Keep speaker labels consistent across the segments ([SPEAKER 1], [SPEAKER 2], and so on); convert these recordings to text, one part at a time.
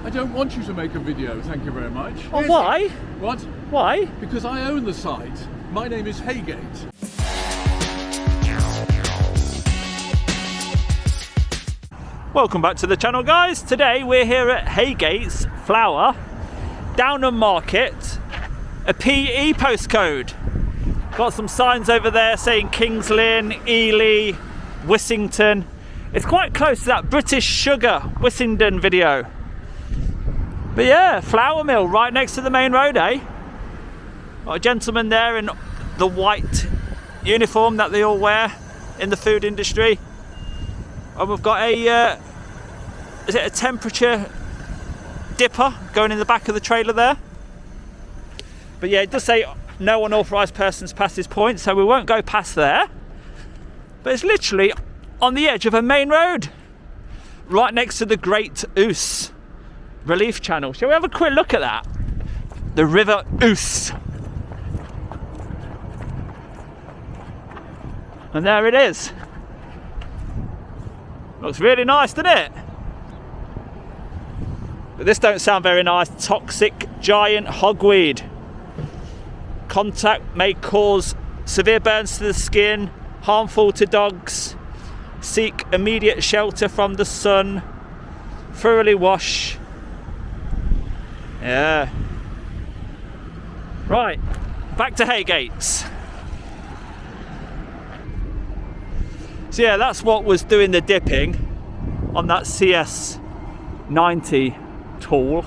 [SPEAKER 1] I don't want you to make a video, thank you very much.
[SPEAKER 2] Oh, why?
[SPEAKER 1] What?
[SPEAKER 2] Why?
[SPEAKER 1] Because I own the site. My name is Heygate.
[SPEAKER 2] Welcome back to the channel, guys. Today we're here at Heygates Flower, Downham Market, a PE postcode. Got some signs over there saying Kings Lynn, Ely, Wissington. It's quite close to that British Sugar Wissington video. But yeah, flour mill right next to the main road, eh? Got a gentleman there in the white uniform that they all wear in the food industry. And we've got a, is it a temperature dipper going in the back of the trailer there? But yeah, it does say no unauthorised persons past this point, so we won't go past there. But it's literally on the edge of a main road, right next to the Great Ouse Relief Channel. Shall we have a quick look at that? The River Ouse. And there it is. Looks really nice, doesn't it? But this don't sound very nice. Toxic giant hogweed. Contact may cause severe burns to the skin, harmful to dogs. Seek immediate shelter from the sun. Thoroughly wash. Yeah. Right, back to Heygates. So yeah, that's what was doing the dipping on that CS90 tool.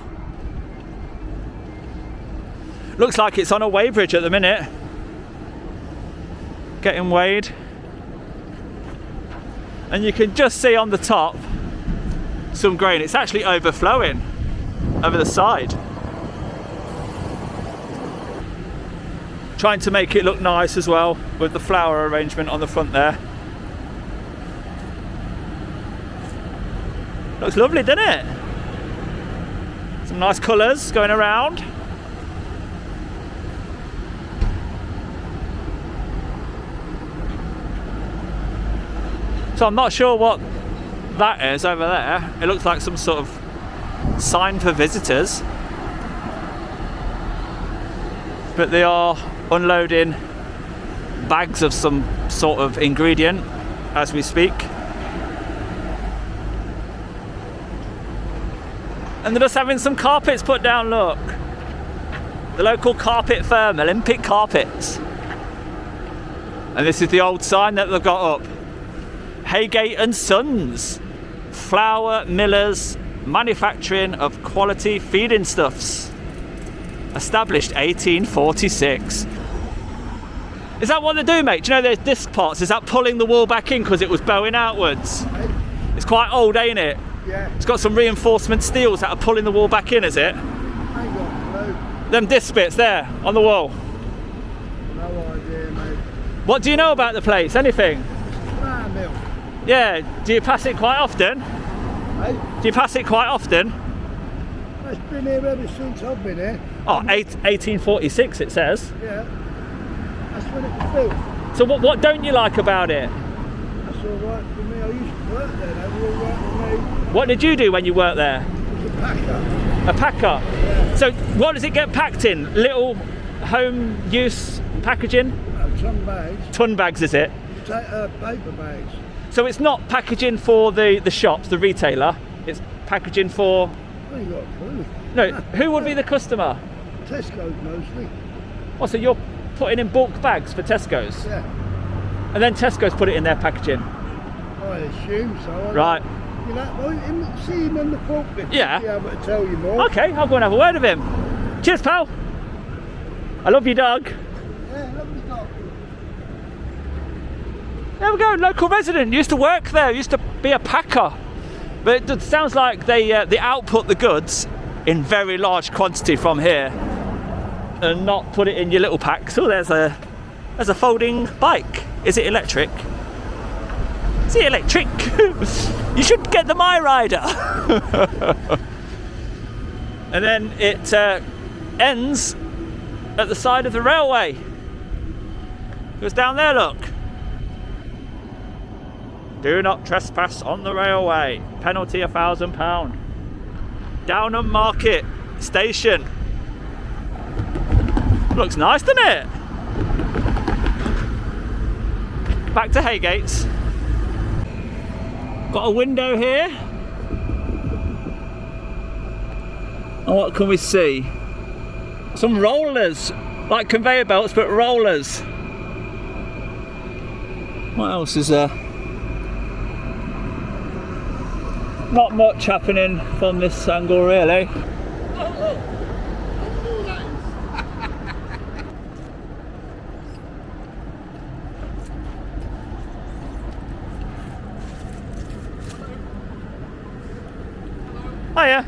[SPEAKER 2] Looks like it's on a weighbridge at the minute. Getting weighed. And you can just see on the top some grain. It's actually overflowing over the side. Trying to make it look nice as well with the flower arrangement on the front there. Looks lovely, doesn't it? Some nice colours going around. So I'm not sure what that is over there. It looks like some sort of sign for visitors. But they are unloading bags of some sort of ingredient as we speak. And they're just having some carpets put down, look. The local carpet firm, Olympic Carpets. And this is the old sign that they've got up. Heygate and Sons, flour millers, manufacturing of quality feeding stuffs. Established 1846. Is that what they do, mate? Do you know there's disc parts? Is that pulling the wall back in because it was bowing outwards? It's quite old, ain't it?
[SPEAKER 3] Yeah.
[SPEAKER 2] It's got some reinforcement steels that are pulling the wall back in, is it?
[SPEAKER 3] I ain't got a clue.
[SPEAKER 2] Them disc bits there on the wall.
[SPEAKER 3] No idea, mate.
[SPEAKER 2] What do you know about the place? Anything?
[SPEAKER 3] Flour mill.
[SPEAKER 2] Yeah. Do you pass it quite often?
[SPEAKER 3] Hey?
[SPEAKER 2] Do you pass it quite often?
[SPEAKER 3] It's been here ever since I've been here.
[SPEAKER 2] Oh, 1846 it says.
[SPEAKER 3] Yeah. That's when it was built.
[SPEAKER 2] So what don't you like about it?
[SPEAKER 3] That's all right for me. I used to work there. They were all right for me.
[SPEAKER 2] What did you do when you worked there?
[SPEAKER 3] I was a packer.
[SPEAKER 2] A packer?
[SPEAKER 3] Yeah.
[SPEAKER 2] So what does it get packed in? Little home use packaging?
[SPEAKER 3] Ton bags.
[SPEAKER 2] Ton bags, is it?
[SPEAKER 3] Paper bags.
[SPEAKER 2] So it's not packaging for the shops, the retailer. It's packaging for...
[SPEAKER 3] I ain't got a clue.
[SPEAKER 2] No, who would be the customer?
[SPEAKER 3] Tesco's mostly.
[SPEAKER 2] Oh, so you're putting in bulk bags for Tesco's?
[SPEAKER 3] Yeah.
[SPEAKER 2] And then Tesco's put it in their packaging?
[SPEAKER 3] I assume so.
[SPEAKER 2] Right.
[SPEAKER 3] You know, see him on the front bit.
[SPEAKER 2] Yeah.
[SPEAKER 3] He'll be able to tell you more.
[SPEAKER 2] Okay, I'll go and have a word with him. Cheers, pal. I love you, dog.
[SPEAKER 3] Yeah, lovely dog.
[SPEAKER 2] There we go, local resident. Used to work there, used to be a packer. But it sounds like they output the goods in very large quantity from here and not put it in your little packs. Oh, there's a folding bike. Is it electric? Is it electric? You should get the MiRiDER. And then it ends at the side of the railway. Goes down there, look. Do not trespass on the railway. Penalty £1,000. Downham Market Station. Looks nice, doesn't it? Back to Heygates. Got a window here. And what can we see? Some rollers, like conveyor belts, but rollers. What else is there? Not much happening from this angle, really. Hiya.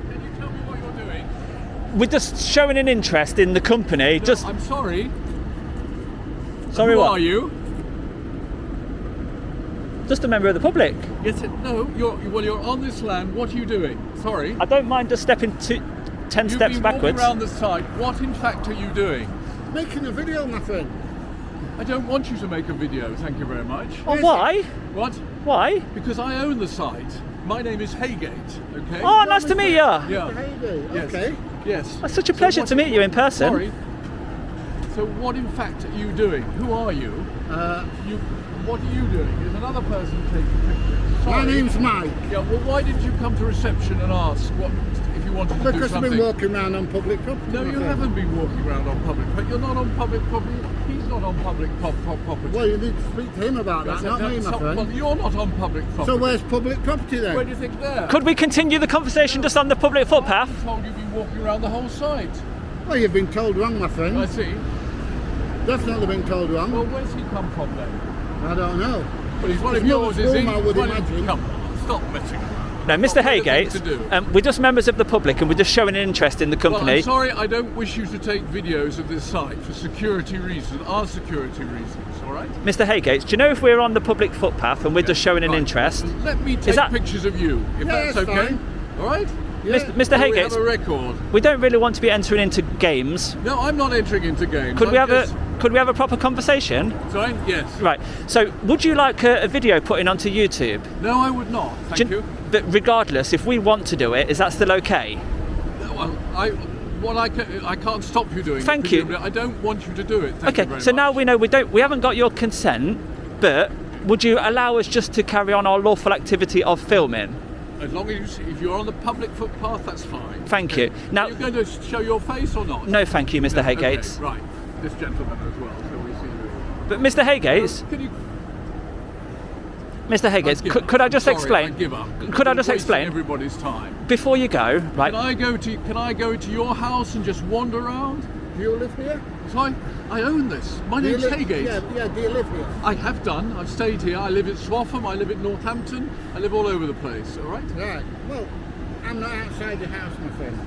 [SPEAKER 1] Can you tell me what you're doing?
[SPEAKER 2] We're just showing an interest in the company.
[SPEAKER 1] No,
[SPEAKER 2] Just
[SPEAKER 1] I'm sorry.
[SPEAKER 2] sorry,
[SPEAKER 1] Who
[SPEAKER 2] what?
[SPEAKER 1] are you?
[SPEAKER 2] Just a member of the public.
[SPEAKER 1] Yes. No. You're on this land. What are you doing? Sorry.
[SPEAKER 2] I don't mind just stepping 10
[SPEAKER 1] You've
[SPEAKER 2] steps
[SPEAKER 1] been
[SPEAKER 2] backwards.
[SPEAKER 1] walking around the site. What, in fact, are you doing?
[SPEAKER 3] Making a video, my friend.
[SPEAKER 1] I don't want you to make a video. Thank you very much.
[SPEAKER 2] Oh, why?
[SPEAKER 1] What?
[SPEAKER 2] Why?
[SPEAKER 1] Because I own the site. My name is Heygate. Okay.
[SPEAKER 2] Oh, nice to meet you.
[SPEAKER 1] Yeah.
[SPEAKER 3] Heygate,
[SPEAKER 1] Yes.
[SPEAKER 3] okay.
[SPEAKER 1] Yes.
[SPEAKER 2] It's such a pleasure to meet you in person.
[SPEAKER 1] Sorry. So what in fact are you doing? Who are you? What are you doing? Is another person taking pictures?
[SPEAKER 3] My
[SPEAKER 1] Sorry.
[SPEAKER 3] name's Mike.
[SPEAKER 1] Yeah, well why didn't you come to reception and ask what if you wanted to do
[SPEAKER 3] Because I've
[SPEAKER 1] something?
[SPEAKER 3] been walking around on public property.
[SPEAKER 1] No,
[SPEAKER 3] my
[SPEAKER 1] you
[SPEAKER 3] friend.
[SPEAKER 1] haven't been walking around on public property. You're not on public property. He's not on public property.
[SPEAKER 3] Well, you need to speak to him about that, not me, my friend.
[SPEAKER 1] Well, you're not on public property.
[SPEAKER 3] So where's public property then?
[SPEAKER 1] Where do you think there?
[SPEAKER 2] Could we continue the conversation just on the public footpath?
[SPEAKER 1] I told you've been walking around the whole site.
[SPEAKER 3] Well, you've been told wrong, my friend.
[SPEAKER 1] I see.
[SPEAKER 3] Definitely been told wrong.
[SPEAKER 1] Well, where's he come from then?
[SPEAKER 3] I don't know.
[SPEAKER 1] But he's one of
[SPEAKER 3] He's not
[SPEAKER 1] yours,
[SPEAKER 3] at
[SPEAKER 1] is he?
[SPEAKER 3] home, I would
[SPEAKER 1] He's one of-
[SPEAKER 3] imagine.
[SPEAKER 1] Come on, stop messing around.
[SPEAKER 2] No, Mr.
[SPEAKER 1] Got better things
[SPEAKER 2] Heygate,
[SPEAKER 1] to do.
[SPEAKER 2] we're just members of the public and we're just showing an interest in the
[SPEAKER 1] Well,
[SPEAKER 2] company.
[SPEAKER 1] I'm sorry, I don't wish you to take videos of this site for security reasons, our security reasons, all right?
[SPEAKER 2] Mr. Heygate, do you know if we're on the public footpath and we're just showing an
[SPEAKER 1] Right.
[SPEAKER 2] interest?
[SPEAKER 1] Let me take
[SPEAKER 2] that-
[SPEAKER 1] pictures of you, if
[SPEAKER 3] Yeah,
[SPEAKER 1] that's
[SPEAKER 3] that's
[SPEAKER 1] okay.
[SPEAKER 3] fine.
[SPEAKER 1] All right?
[SPEAKER 3] Yeah.
[SPEAKER 2] Mr.
[SPEAKER 1] We have
[SPEAKER 2] Heygate,
[SPEAKER 1] a record.
[SPEAKER 2] we don't really want to be entering into games.
[SPEAKER 1] No, I'm not entering into games.
[SPEAKER 2] Could we
[SPEAKER 1] I'm
[SPEAKER 2] have
[SPEAKER 1] just-
[SPEAKER 2] could we have a proper conversation?
[SPEAKER 1] Sorry? Yes.
[SPEAKER 2] Right. So, would you like a video putting onto YouTube?
[SPEAKER 1] No, I would not. Thank
[SPEAKER 2] Do
[SPEAKER 1] you.
[SPEAKER 2] But regardless, if we want to do it, is that still okay?
[SPEAKER 1] Well, I can't stop you doing it.
[SPEAKER 2] Thank you.
[SPEAKER 1] presumably. I don't want you to do it. Thank you
[SPEAKER 2] Okay.
[SPEAKER 1] very
[SPEAKER 2] So
[SPEAKER 1] much.
[SPEAKER 2] now we know we haven't got your consent, but would you allow us just to carry on our lawful activity of filming?
[SPEAKER 1] As long as if you're on the public footpath, that's fine.
[SPEAKER 2] Thank you. Now-
[SPEAKER 1] are you going to show your face or not?
[SPEAKER 2] No, thank you, Mr.
[SPEAKER 1] No,
[SPEAKER 2] Heygates.
[SPEAKER 1] okay, right. This gentleman as well. So we see you.
[SPEAKER 2] But Mr. Heygates,
[SPEAKER 1] Can you?
[SPEAKER 2] Mr. Heygates,
[SPEAKER 1] give up.
[SPEAKER 2] could I just
[SPEAKER 1] Sorry,
[SPEAKER 2] explain?
[SPEAKER 1] I give up.
[SPEAKER 2] Could I
[SPEAKER 1] You're
[SPEAKER 2] just
[SPEAKER 1] wasting
[SPEAKER 2] explain?
[SPEAKER 1] everybody's time.
[SPEAKER 2] Before you go, right?
[SPEAKER 1] Can I go to your house and just wander around?
[SPEAKER 3] Do you live here?
[SPEAKER 1] So I own this. My
[SPEAKER 3] Do you
[SPEAKER 1] name's
[SPEAKER 3] live-
[SPEAKER 1] Heygate.
[SPEAKER 3] Yeah, do you live here?
[SPEAKER 1] I have done. I've stayed here. I live at Swaffham. I live at Northampton. I live all over the place. All right.
[SPEAKER 3] Right. Well, I'm not outside the house, my friend.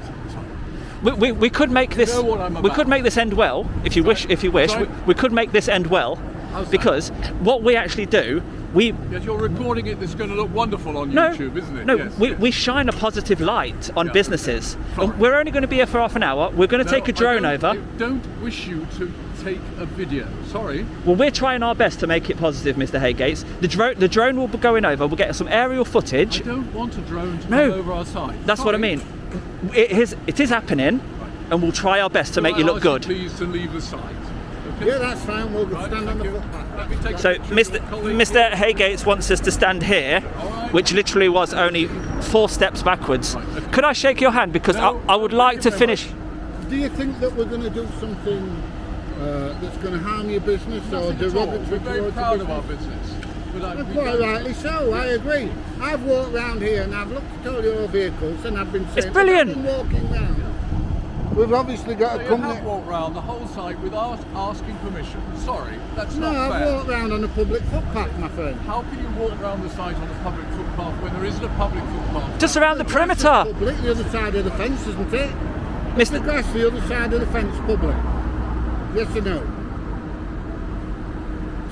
[SPEAKER 2] We could make this.
[SPEAKER 1] You know what I'm
[SPEAKER 2] We could
[SPEAKER 1] about.
[SPEAKER 2] make this end well, if you wish. If you wish,
[SPEAKER 1] Sorry?
[SPEAKER 2] we could make this end well,
[SPEAKER 1] How's that?
[SPEAKER 2] because what we actually do, we
[SPEAKER 1] Yes, you're recording it. This is going to look wonderful on
[SPEAKER 2] no,
[SPEAKER 1] YouTube, isn't it?
[SPEAKER 2] no,
[SPEAKER 1] Yes,
[SPEAKER 2] we,
[SPEAKER 1] yes.
[SPEAKER 2] we shine a positive light on
[SPEAKER 1] Yeah.
[SPEAKER 2] businesses.
[SPEAKER 1] Fine.
[SPEAKER 2] And we're only going to be here for half an hour. We're going to take a drone over.
[SPEAKER 1] I don't wish you to take a video. Sorry.
[SPEAKER 2] Well, we're trying our best to make it positive, Mr. Heygates. The drone will be going over. We'll get some aerial
[SPEAKER 1] I
[SPEAKER 2] footage.
[SPEAKER 1] don't want a drone to
[SPEAKER 2] No.
[SPEAKER 1] come over our site.
[SPEAKER 2] That's what I
[SPEAKER 1] Sorry.
[SPEAKER 2] mean. It is happening, and we'll try our best to make you
[SPEAKER 1] I'll
[SPEAKER 2] look
[SPEAKER 1] ask
[SPEAKER 2] good.
[SPEAKER 1] Please to leave the site. Okay?
[SPEAKER 3] Yeah, that's fine. We'll
[SPEAKER 1] Right,
[SPEAKER 3] stand on
[SPEAKER 1] thank
[SPEAKER 3] the
[SPEAKER 1] you.
[SPEAKER 3] footpath.
[SPEAKER 1] Let me take
[SPEAKER 2] So,
[SPEAKER 1] a picture of the colleague.
[SPEAKER 2] Mr. Heygates wants us to stand here, which literally was only 4 steps backwards.
[SPEAKER 1] Right, okay.
[SPEAKER 2] Could I shake your hand? Because
[SPEAKER 1] No,
[SPEAKER 2] I would like to
[SPEAKER 1] thank you very
[SPEAKER 2] finish.
[SPEAKER 3] Do you think that we're going to do something that's going to harm your business or
[SPEAKER 1] Nothing at all.
[SPEAKER 3] derogatory
[SPEAKER 1] We're very
[SPEAKER 3] towards
[SPEAKER 1] proud
[SPEAKER 3] your
[SPEAKER 1] of our
[SPEAKER 3] business?
[SPEAKER 1] business. But
[SPEAKER 3] Well, quite rightly so, I agree. I've walked round here and I've looked at all your vehicles and I've been saying,
[SPEAKER 2] It's brilliant.
[SPEAKER 3] I've been walking round. We've obviously got a
[SPEAKER 1] You
[SPEAKER 3] company.
[SPEAKER 1] have walked round the whole site without asking permission. Sorry, that's
[SPEAKER 3] No,
[SPEAKER 1] not
[SPEAKER 3] I've
[SPEAKER 1] fair.
[SPEAKER 3] walked round on a public footpath, my friend.
[SPEAKER 1] How can you walk around the site on a public footpath when there isn't a public footpath?
[SPEAKER 2] Just around the perimeter.
[SPEAKER 3] Public, the other side of the fence, isn't it? The
[SPEAKER 2] Mr.
[SPEAKER 3] grass, the other side of the fence, public. Yes or no?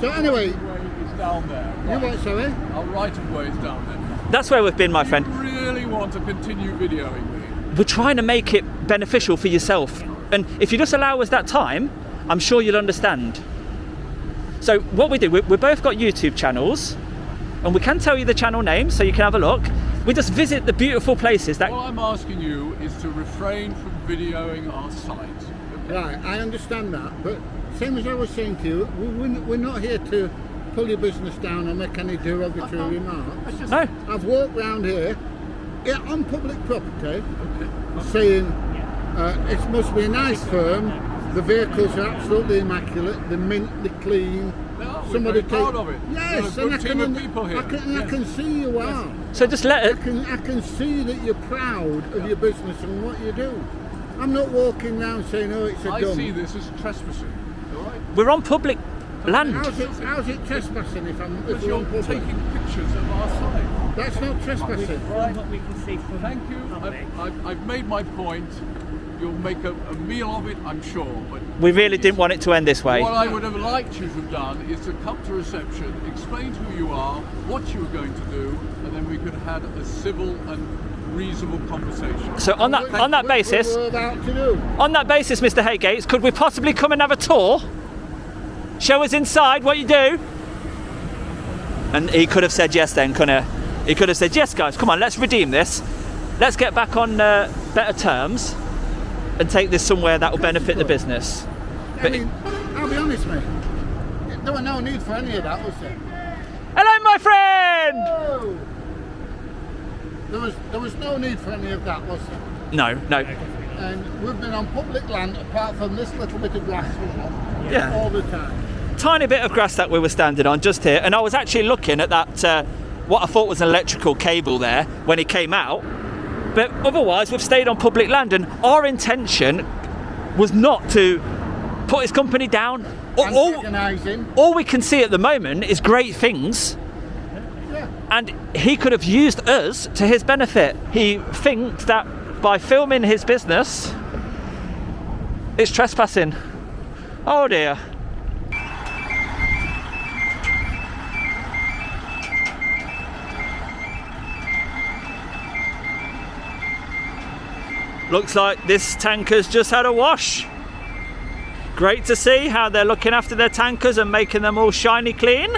[SPEAKER 3] So anyway,
[SPEAKER 1] Right of way is down there.
[SPEAKER 3] you
[SPEAKER 1] Right.
[SPEAKER 3] what, sorry?
[SPEAKER 1] Our right of way is down there.
[SPEAKER 2] That's where we've been, my friend.
[SPEAKER 1] You really want to continue videoing me?
[SPEAKER 2] We're trying to make it beneficial for yourself. And if you just allow us that time, I'm sure you'll understand. So what we do, we've both got YouTube channels, and we can tell you the channel names so you can have a look. We just visit the beautiful places that.
[SPEAKER 1] All I'm asking you is to refrain from videoing our site. Okay?
[SPEAKER 3] Right, I understand that, but same as I was saying to you, we're not here to pull your business down or make any derogatory remarks.
[SPEAKER 2] No.
[SPEAKER 3] I've walked round here on public property saying it must be a nice firm, the vehicles are absolutely immaculate, they're mintly clean.
[SPEAKER 1] No, we're very proud of it.
[SPEAKER 3] Yes,
[SPEAKER 1] We've got a
[SPEAKER 3] and
[SPEAKER 1] good team of people here.
[SPEAKER 3] I can see you are.
[SPEAKER 2] So just let it.
[SPEAKER 3] I can see that you're proud of your business and what you do. I'm not walking around saying, oh, it's a
[SPEAKER 1] I
[SPEAKER 3] dump.
[SPEAKER 1] see this as trespassing. All right?
[SPEAKER 2] We're on public land.
[SPEAKER 3] How's it trespassing if
[SPEAKER 1] Because
[SPEAKER 3] we're
[SPEAKER 1] you're
[SPEAKER 3] on public?
[SPEAKER 1] taking pictures of our site.
[SPEAKER 3] That's not trespassing.
[SPEAKER 4] What we can see from
[SPEAKER 1] Thank you.
[SPEAKER 4] public.
[SPEAKER 1] I've made my point. You'll make a meal of it, I'm sure. But
[SPEAKER 2] We really didn't want it to end this way.
[SPEAKER 1] what I would have liked you to have done is to come to reception, explain who you are, what you were going to do, and then we could have had a civil and reasonable conversation.
[SPEAKER 2] So on that basis,
[SPEAKER 3] What we're about to do.
[SPEAKER 2] on that basis, Mr. Heygates, could we possibly come and have a tour? Show us inside what you do? And he could have said yes then, couldn't he? He could have said, yes guys, come on, let's redeem this. Let's get back on better terms and take this somewhere that will benefit the business.
[SPEAKER 3] I mean, I'll be honest, mate. There was no need for any of that, was there?
[SPEAKER 2] Hello, my friend!
[SPEAKER 3] No. There was no need for any of that, was there?
[SPEAKER 2] No.
[SPEAKER 3] And we've been on public land, apart from this little bit of grass here,
[SPEAKER 2] Yeah.
[SPEAKER 3] all the time.
[SPEAKER 2] Tiny bit of grass that we were standing on just here, and I was actually looking at that, what I thought was an electrical cable there when he came out. But otherwise, we've stayed on public land, and our intention was not to put his company down.
[SPEAKER 3] Antagonise him.
[SPEAKER 2] All we can see at the moment is great things,
[SPEAKER 3] Yeah.
[SPEAKER 2] and he could have used us to his benefit. He thinks that by filming his business, it's trespassing. Oh dear. Looks like this tanker's just had a wash. Great to see how they're looking after their tankers and making them all shiny clean.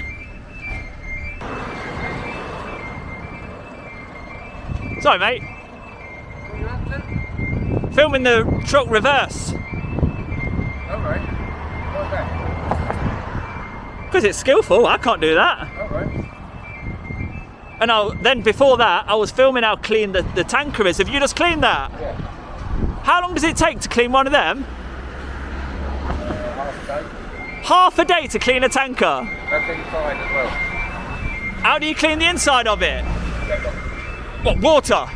[SPEAKER 2] Sorry, mate. Filming the truck reverse.
[SPEAKER 5] Alright. What's that?
[SPEAKER 2] Because it's skillful, I can't do that.
[SPEAKER 5] Alright.
[SPEAKER 2] And then before that, I was filming how clean the tanker is. Have you just cleaned that?
[SPEAKER 5] Yeah.
[SPEAKER 2] How long does it take to clean one of them?
[SPEAKER 5] Half a day.
[SPEAKER 2] Half a day to clean a tanker.
[SPEAKER 5] That's inside as well.
[SPEAKER 2] How do you clean the inside of it? What, water?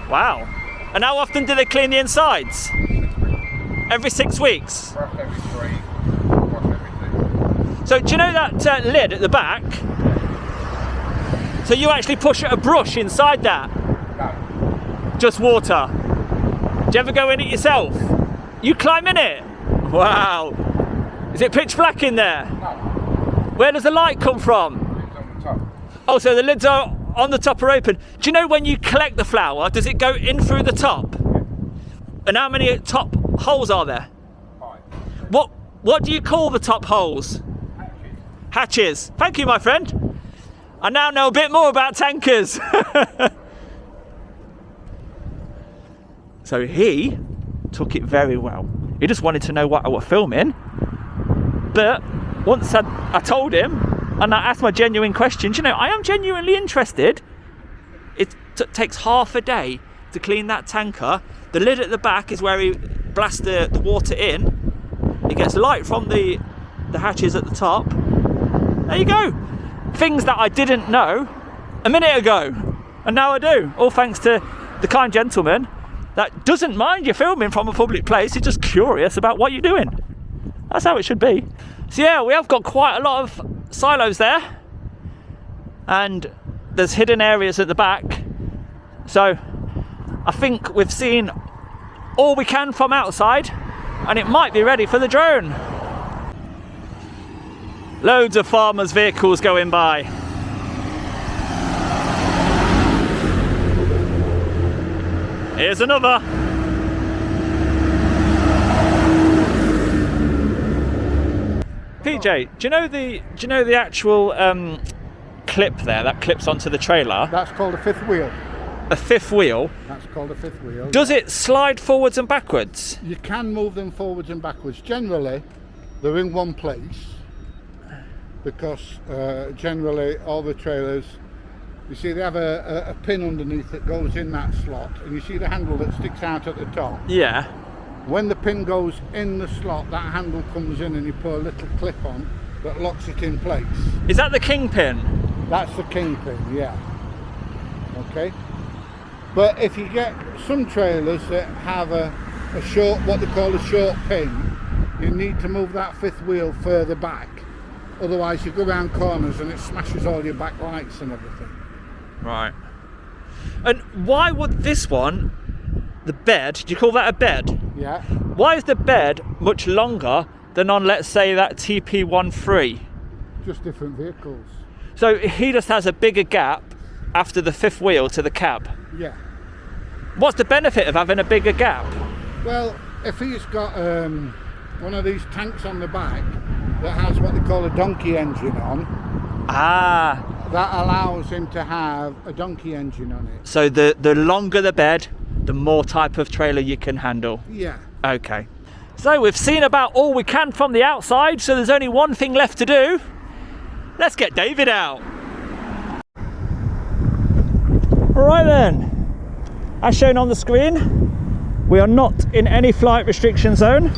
[SPEAKER 2] Wow. And how often do they clean the insides? Every 6 weeks.
[SPEAKER 5] Brush every 3. Wash every 6.
[SPEAKER 2] So do you know that lid at the back? So you actually push a brush inside that?
[SPEAKER 5] No.
[SPEAKER 2] Just water. Do you ever go in it yourself? You climb in it? Wow. Is it pitch black in there?
[SPEAKER 5] No.
[SPEAKER 2] Where does the light come from?
[SPEAKER 5] It's on the top.
[SPEAKER 2] Oh, so the lids are on the top are open. Do you know when you collect the flour, does it go in through the top? And how many top holes are there?
[SPEAKER 5] 5.
[SPEAKER 2] What do you call the top holes?
[SPEAKER 5] Hatches.
[SPEAKER 2] Hatches. Thank you, my friend. I now know a bit more about tankers. So he took it very well. He just wanted to know what I was filming. But once I told him, and I asked my genuine questions, you know, I am genuinely interested. It takes half a day to clean that tanker. The lid at the back is where he blasts the water in. It gets light from the hatches at the top. There you go. Things that I didn't know a minute ago, and now I do. All thanks to the kind gentleman that doesn't mind you filming from a public place. He's just curious about what you're doing. That's how it should be. So yeah, we have got quite a lot of silos there, and there's hidden areas at the back. So I think we've seen all we can from outside, and it might be ready for the drone. Loads of farmers' vehicles going by. Here's another. PJ, do you know the actual clip there that clips onto the trailer.
[SPEAKER 3] That's called a fifth wheel.
[SPEAKER 2] A fifth wheel.
[SPEAKER 3] That's called a fifth wheel.
[SPEAKER 2] Does it slide forwards and backwards?
[SPEAKER 3] You can move them forwards and backwards. Generally, they're in one place because generally all the trailers, you see they have a pin underneath that goes in that slot, and you see the handle that sticks out at the top.
[SPEAKER 2] Yeah.
[SPEAKER 3] When the pin goes in the slot, that handle comes in and you put a little clip on that locks it in place.
[SPEAKER 2] Is that the kingpin?
[SPEAKER 3] That's the kingpin, yeah. Okay. But if you get some trailers that have a short, what they call a short pin, you need to move that fifth wheel further back. Otherwise you go around corners and it smashes all your back lights and everything.
[SPEAKER 2] Right. And why would this one, the bed, do you call that a bed?
[SPEAKER 3] Yeah.
[SPEAKER 2] Why is the bed much longer than on, let's say, that TP13?
[SPEAKER 3] Just different vehicles.
[SPEAKER 2] So he just has a bigger gap after the fifth wheel to the cab.
[SPEAKER 3] Yeah.
[SPEAKER 2] What's the benefit of having a bigger gap?
[SPEAKER 3] Well, if he's got one of these tanks on the back that has what they call a donkey engine on, that allows him to have a donkey engine on it.
[SPEAKER 2] So the longer the bed, the more type of trailer you can handle.
[SPEAKER 3] Yeah.
[SPEAKER 2] Okay. So we've seen about all we can from the outside, so there's only one thing left to do. Let's get David out. Right then, as shown on the screen, we are not in any flight restriction zone.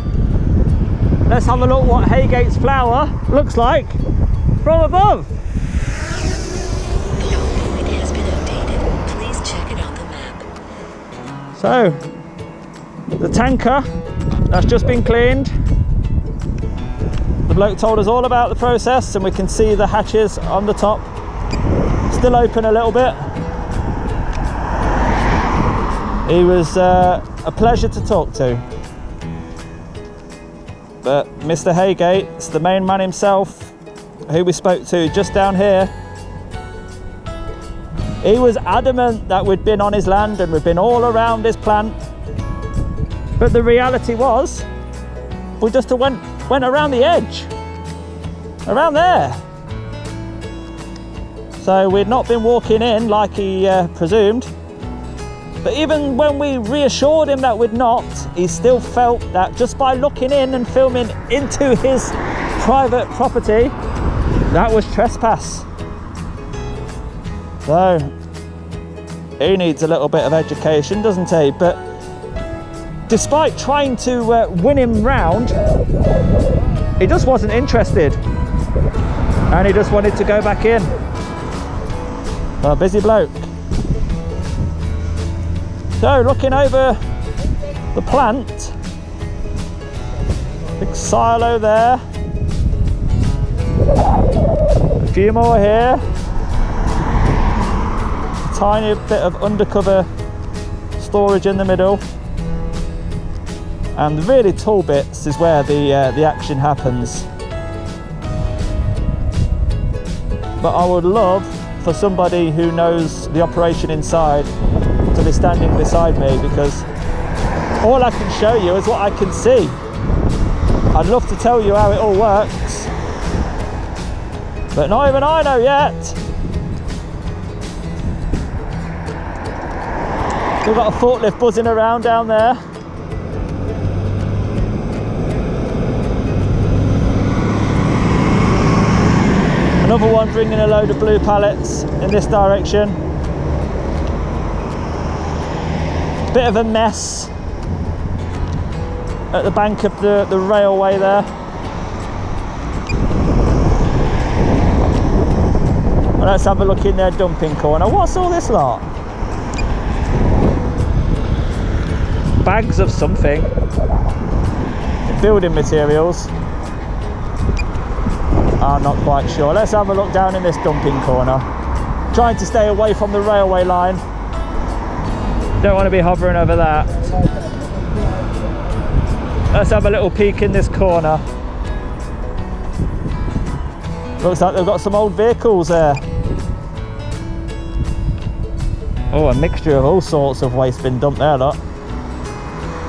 [SPEAKER 2] Let's have a look what Heygates flour looks like from above.
[SPEAKER 4] The waypoint has been updated. Please check it on the map.
[SPEAKER 2] So, the tanker that's just been cleaned. The bloke told us all about the process, and we can see the hatches on the top still open a little bit. He was a pleasure to talk to. But Mr. Heygates, the main man himself, who we spoke to just down here, he was adamant that we'd been on his land and we'd been all around his plant. But the reality was, we just went around the edge, around there. So we'd not been walking in like he presumed. But even when we reassured him that we'd not, he still felt that just by looking in and filming into his private property, that was trespass. So he needs a little bit of education, doesn't he? But despite trying to win him round, he just wasn't interested, and he just wanted to go back in. A busy bloke. So looking over the plant, big silo there, a few more here, a tiny bit of undercover storage in the middle, and the really tall bits is where the action happens. But I would love for somebody who knows the operation inside to be standing beside me, because all I can show you is what I can see. I'd love to tell you how it all works, but not even I know yet. We've got a forklift buzzing around down there. Another one bringing a load of blue pallets in this direction. Bit of a mess at the bank of the railway there. Well, let's have a look in their dumping corner. What's all this lot? Bags of something. Building materials. I'm not quite sure. Let's have a look down in this dumping corner. Trying to stay away from the railway line. Don't want to be hovering over that. Let's have a little peek in this corner. Looks like they've got some old vehicles there. Oh, a mixture of all sorts of waste been dumped there, look.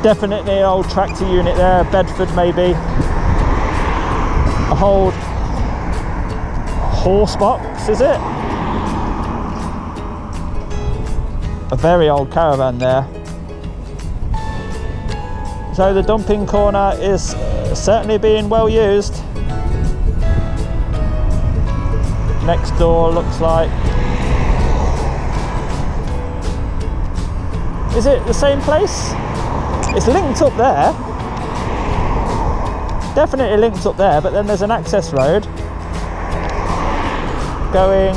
[SPEAKER 2] Definitely an old tractor unit there, Bedford maybe. A whole horse box, is it? a very old caravan there. So the dumping corner is certainly being well used. Next door looks like... Is it the same place? It's linked up there. Definitely linked up there, but then there's an access road going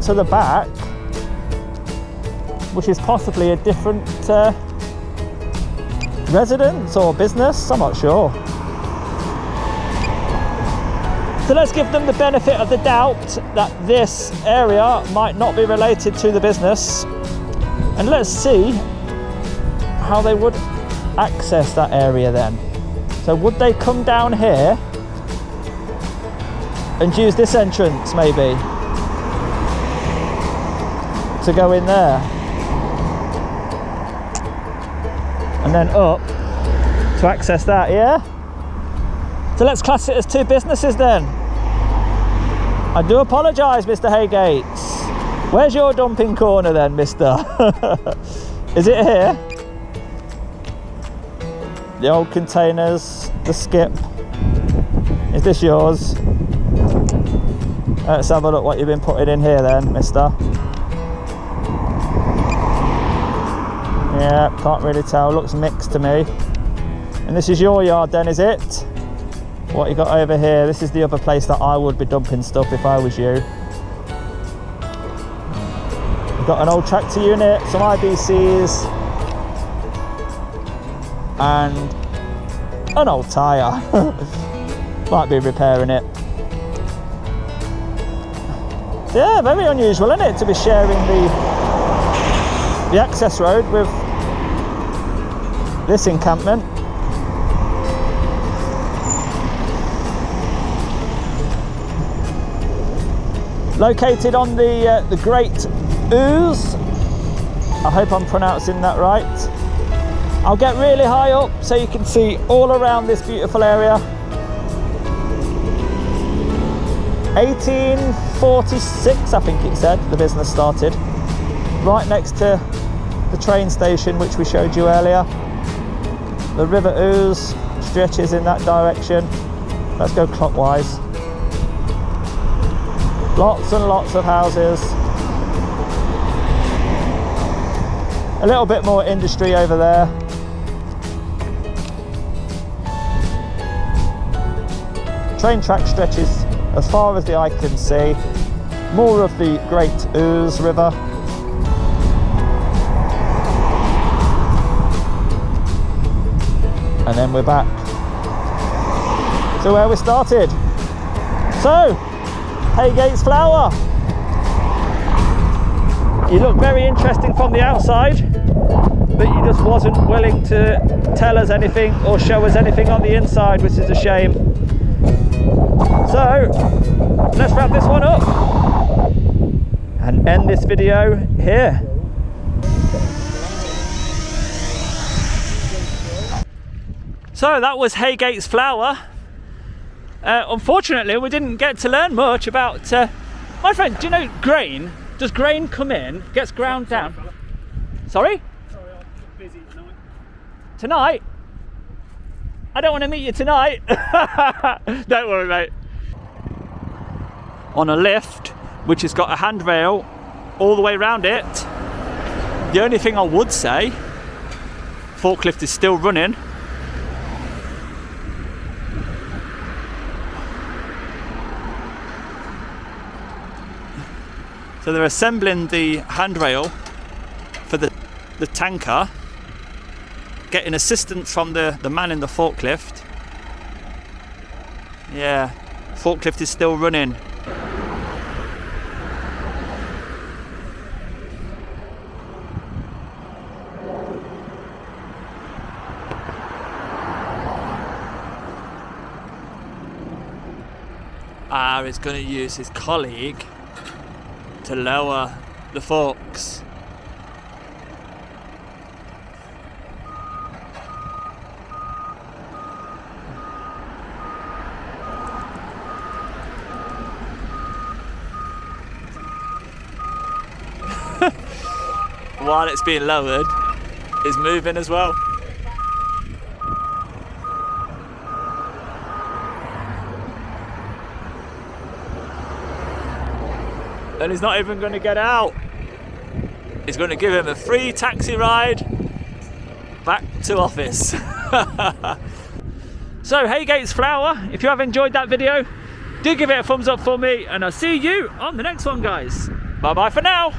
[SPEAKER 2] to the back, which is possibly a different residence or business, I'm not sure. So let's give them the benefit of the doubt that this area might not be related to the business, and let's see how they would access that area then. So would they come down here and use this entrance maybe to go in there? And then up to access that, yeah? So let's class it as two businesses then. I do apologise, Mr. Heygates. Where's your dumping corner then, mister? Is it here? The old containers, the skip. Is this yours? Let's have a look what you've been putting in here then, mister. Yeah, can't really tell, looks mixed to me. And this is your yard then, is it? What you got over here? This is the other place that I would be dumping stuff if I was you. You've got an old tractor unit, some IBCs, and an old tyre. Might be repairing it. Yeah, very unusual, isn't it, to be sharing the access road with this encampment. Located on the Great Ooze. I hope I'm pronouncing that right. I'll get really high up so you can see all around this beautiful area. 1846, I think it said, the business started. Right next to the train station, which we showed you earlier. The River Ooze stretches in that direction. Let's go clockwise. Lots and lots of houses. A little bit more industry over there. Train track stretches as far as the eye can see. More of the Great Ooze River. And then we're back to where we started. So, Heygates flour. You look very interesting from the outside, but you just wasn't willing to tell us anything or show us anything on the inside, which is a shame. So, let's wrap this one up and end this video here. So that was Heygates flour. Unfortunately, we didn't get to learn much about... my friend, do you know grain? Does grain come in, gets ground down? Sorry?
[SPEAKER 6] Sorry, I'm busy tonight.
[SPEAKER 2] Tonight? I don't want to meet you tonight. Don't worry, mate. On a lift, which has got a handrail all the way around it. The only thing I would say, forklift is still running. So they're assembling the handrail for the tanker, getting assistance from the man in the forklift. Yeah, forklift is still running. Is going to use his colleague to lower the forks. while it's being lowered, is moving as well. And he's not even going to get out. He's going to give him a free taxi ride back to office. So Heygates flour, if you have enjoyed that video, do give it a thumbs up for me, and I'll see you on the next one, guys. Bye bye for now.